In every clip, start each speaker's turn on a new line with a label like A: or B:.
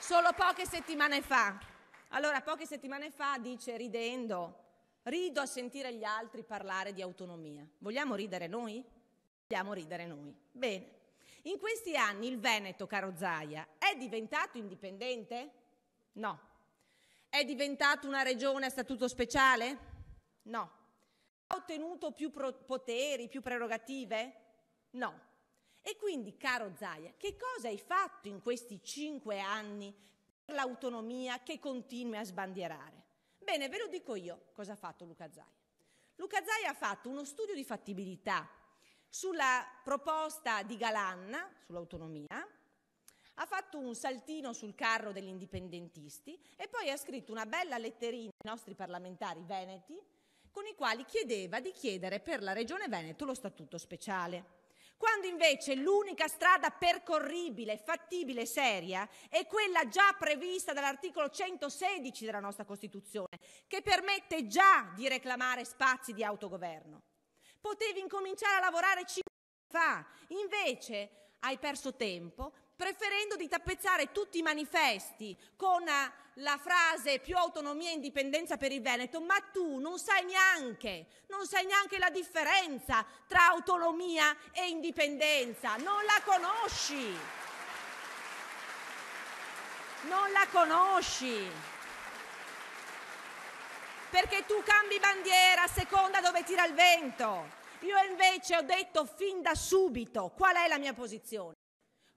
A: solo poche settimane fa. Allora, poche settimane fa dice ridendo, rido a sentire gli altri parlare di autonomia. Vogliamo ridere noi? Vogliamo ridere noi. Bene. In questi anni il Veneto, caro Zaia, è diventato indipendente? No. È diventato una regione a statuto speciale? No. Ha ottenuto più poteri, più prerogative? No. E quindi, caro Zaia, che cosa hai fatto in questi 5 anni per l'autonomia che continui a sbandierare? Bene, ve lo dico io cosa ha fatto Luca Zaia. Luca Zaia ha fatto uno studio di fattibilità sulla proposta di Galan sull'autonomia, ha fatto un saltino sul carro degli indipendentisti e poi ha scritto una bella letterina ai nostri parlamentari veneti con i quali chiedeva di chiedere per la Regione Veneto lo statuto speciale. Quando invece l'unica strada percorribile, fattibile, seria è quella già prevista dall'articolo 116 della nostra Costituzione, che permette già di reclamare spazi di autogoverno. Potevi incominciare a lavorare 5 anni fa, invece hai perso tempo preferendo di tappezzare tutti i manifesti con la frase più autonomia e indipendenza per il Veneto, ma tu non sai neanche la differenza tra autonomia e indipendenza, non la conosci. Non la conosci. Perché tu cambi bandiera a seconda dove tira il vento. Io invece ho detto fin da subito qual è la mia posizione.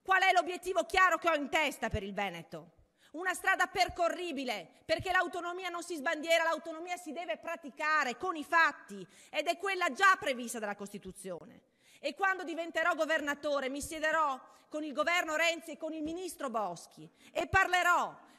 A: Qual è l'obiettivo chiaro che ho in testa per il Veneto? Una strada percorribile, perché l'autonomia non si sbandiera, l'autonomia si deve praticare con i fatti ed è quella già prevista dalla Costituzione. E quando diventerò governatore mi siederò con il governo Renzi e con il ministro Boschi e parlerò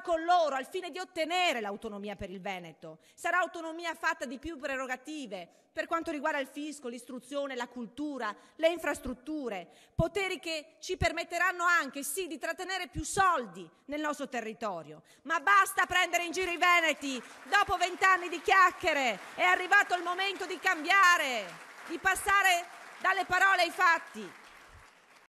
A: con loro al fine di ottenere l'autonomia per il Veneto. Sarà autonomia fatta di più prerogative per quanto riguarda il fisco, l'istruzione, la cultura, le infrastrutture, poteri che ci permetteranno anche, sì, di trattenere più soldi nel nostro territorio. Ma basta prendere in giro i veneti, dopo 20 anni di chiacchiere è arrivato il momento di cambiare, di passare dalle parole ai fatti.